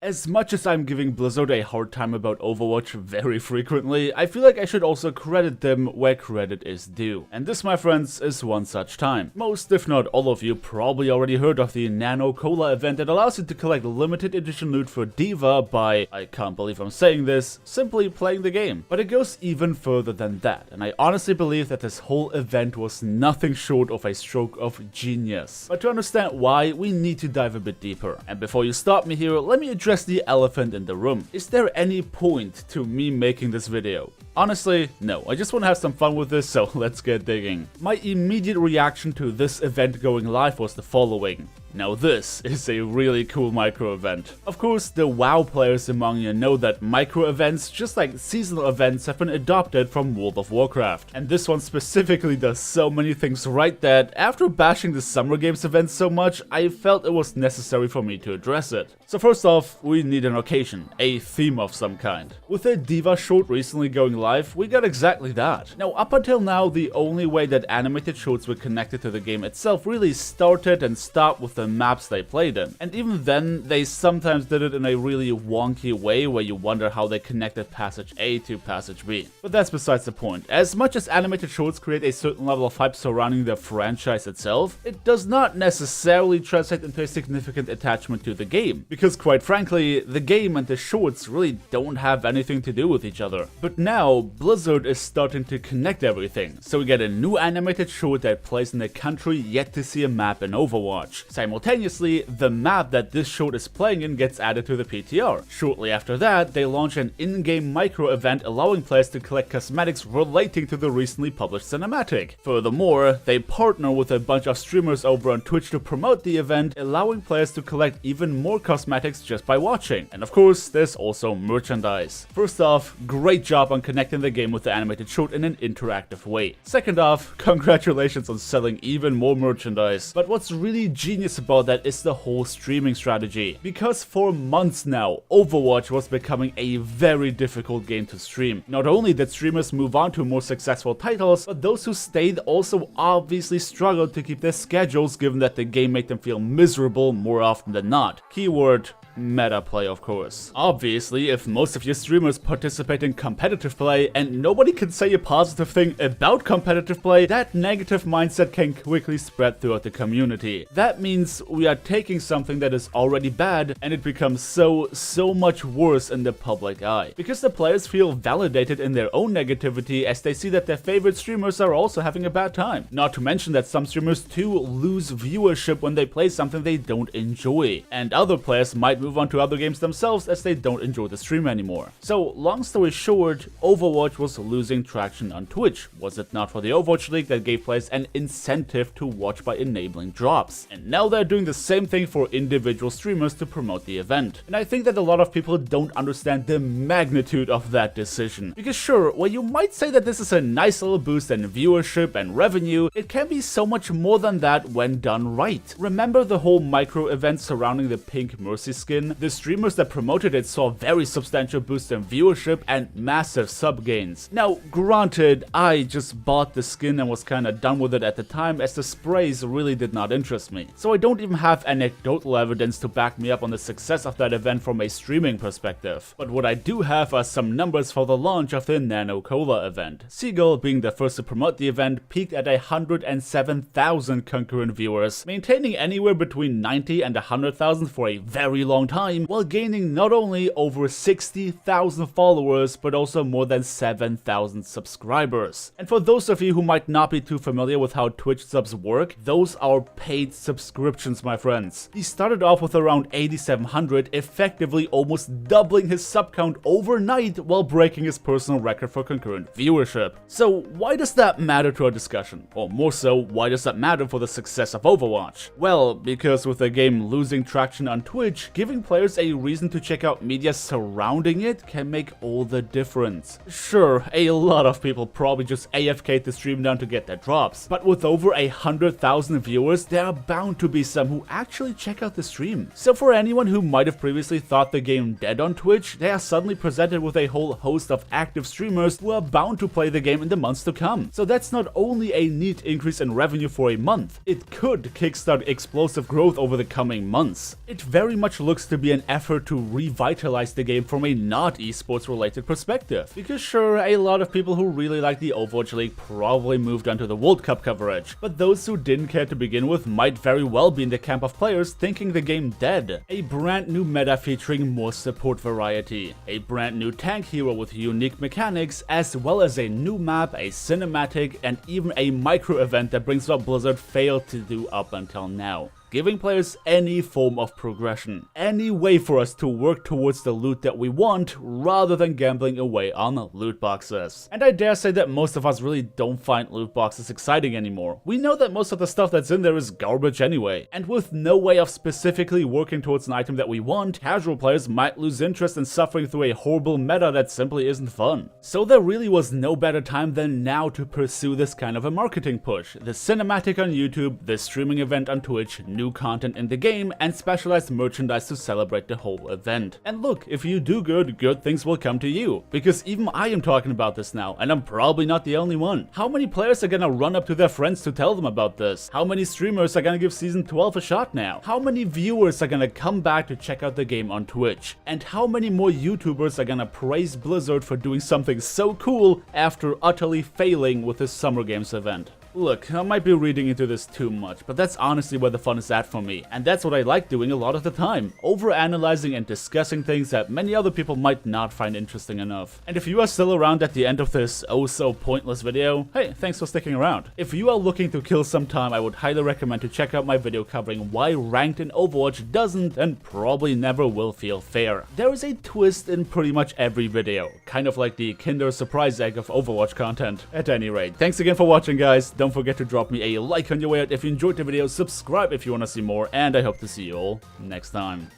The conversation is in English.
As much as I'm giving Blizzard a hard time about Overwatch very frequently, I feel like I should also credit them where credit is due. And this, my friends, is one such time. Most, if not all of you, probably already heard of the Nano Cola Event that allows you to collect limited edition loot for D.Va by, I can't believe I'm saying this, simply playing the game. But it goes even further than that, and I honestly believe that this whole event was nothing short of a stroke of genius. But to understand why, we need to dive a bit deeper. And before you stop me here, let me address the elephant in the room. Is there any point to me making this video? Honestly, no. I just want to have some fun with this, so let's get digging. My immediate reaction to this event going live was the following. Now this is a really cool micro event. Of course, the WoW players among you know that micro events, just like seasonal events, have been adopted from World of Warcraft. And this one specifically does so many things right that, after bashing the Summer Games event so much, I felt it was necessary for me to address it. So first off, we need an occasion, a theme of some kind. With a D.Va short recently going live, we got exactly that. Now up until now, the only way that animated shorts were connected to the game itself really started and stopped with the maps they played in. And even then, they sometimes did it in a really wonky way where you wonder how they connected passage A to passage B. But that's besides the point. As much as animated shorts create a certain level of hype surrounding the franchise itself, it does not necessarily translate into a significant attachment to the game. Because quite frankly, the game and the shorts really don't have anything to do with each other. But now, Blizzard is starting to connect everything. So we get a new animated short that plays in a country yet to see a map in Overwatch. Simultaneously, the map that this short is playing in gets added to the PTR. Shortly after that, they launch an in-game micro event allowing players to collect cosmetics relating to the recently published cinematic. Furthermore, they partner with a bunch of streamers over on Twitch to promote the event, allowing players to collect even more cosmetics just by watching. And of course, there's also merchandise. First off, great job on connecting the game with the animated short in an interactive way. Second off, congratulations on selling even more merchandise. But what's really genius about that is the whole streaming strategy. Because for months now, Overwatch was becoming a very difficult game to stream. Not only did streamers move on to more successful titles, but those who stayed also obviously struggled to keep their schedules given that the game made them feel miserable more often than not. Keyword: meta play, of course. Obviously, if most of your streamers participate in competitive play and nobody can say a positive thing about competitive play, that negative mindset can quickly spread throughout the community. That means we are taking something that is already bad and it becomes so much worse in the public eye. Because the players feel validated in their own negativity as they see that their favorite streamers are also having a bad time. Not to mention that some streamers too lose viewership when they play something they don't enjoy. And other players might move on to other games themselves as they don't enjoy the stream anymore. So, long story short, Overwatch was losing traction on Twitch. Was it not for the Overwatch League that gave players an incentive to watch by enabling drops? And now they're doing the same thing for individual streamers to promote the event. And I think that a lot of people don't understand the magnitude of that decision. Because sure, while you might say that this is a nice little boost in viewership and revenue, it can be so much more than that when done right. Remember the whole micro event surrounding the pink Mercy skin? The streamers that promoted it saw very substantial boosts in viewership and massive sub gains. Now, granted, I just bought the skin and was kinda done with it at the time as the sprays really did not interest me. So I don't even have anecdotal evidence to back me up on the success of that event from a streaming perspective. But what I do have are some numbers for the launch of the Nano Cola event. Seagull, being the first to promote the event, peaked at 107,000 concurrent viewers, maintaining anywhere between 90 and 100,000 for a very long time, while gaining not only over 60,000 followers, but also more than 7,000 subscribers. And for those of you who might not be too familiar with how Twitch subs work, those are paid subscriptions, my friends. He started off with around 8,700, effectively almost doubling his sub count overnight while breaking his personal record for concurrent viewership. So why does that matter to our discussion? Or more so, why does that matter for the success of Overwatch? Well, because with the game losing traction on Twitch, giving players a reason to check out media surrounding it can make all the difference. Sure, a lot of people probably just AFK'd the stream down to get their drops, but with over 100,000 viewers, there are bound to be some who actually check out the stream. So for anyone who might have previously thought the game dead on Twitch, they are suddenly presented with a whole host of active streamers who are bound to play the game in the months to come. So that's not only a neat increase in revenue for a month, it could kickstart explosive growth over the coming months. It very much looks looks to be an effort to revitalize the game from a not esports related perspective. Because sure, a lot of people who really like the Overwatch League probably moved on to the World Cup coverage, but those who didn't care to begin with might very well be in the camp of players thinking the game dead. A brand new meta featuring more support variety, a brand new tank hero with unique mechanics, as well as a new map, a cinematic, and even a micro event that brings what Blizzard failed to do up until now. Giving players any form of progression, any way for us to work towards the loot that we want, rather than gambling away on loot boxes. And I dare say that most of us really don't find loot boxes exciting anymore. We know that most of the stuff that's in there is garbage anyway, and with no way of specifically working towards an item that we want, casual players might lose interest in suffering through a horrible meta that simply isn't fun. So there really was no better time than now to pursue this kind of a marketing push. The cinematic on YouTube, the streaming event on Twitch, new content in the game, and specialized merchandise to celebrate the whole event. And look, if you do good things will come to you. Because even I am talking about this now, and I'm probably not the only one. How many players are gonna run up to their friends to tell them about this? How many streamers are gonna give Season 12 a shot now? How many viewers are gonna come back to check out the game on Twitch? And how many more YouTubers are gonna praise Blizzard for doing something so cool after utterly failing with this Summer Games event? Look, I might be reading into this too much, but that's honestly where the fun is at for me, and that's what I like doing a lot of the time, overanalyzing and discussing things that many other people might not find interesting enough. And if you are still around at the end of this oh so pointless video, hey, thanks for sticking around. If you are looking to kill some time, I would highly recommend to check out my video covering why ranked in Overwatch doesn't and probably never will feel fair. There is a twist in pretty much every video, kind of like the Kinder Surprise egg of Overwatch content. At any rate, thanks again for watching, guys. Don't forget to drop me a like on your way out if you enjoyed the video, subscribe if you want to see more, and I hope to see you all next time.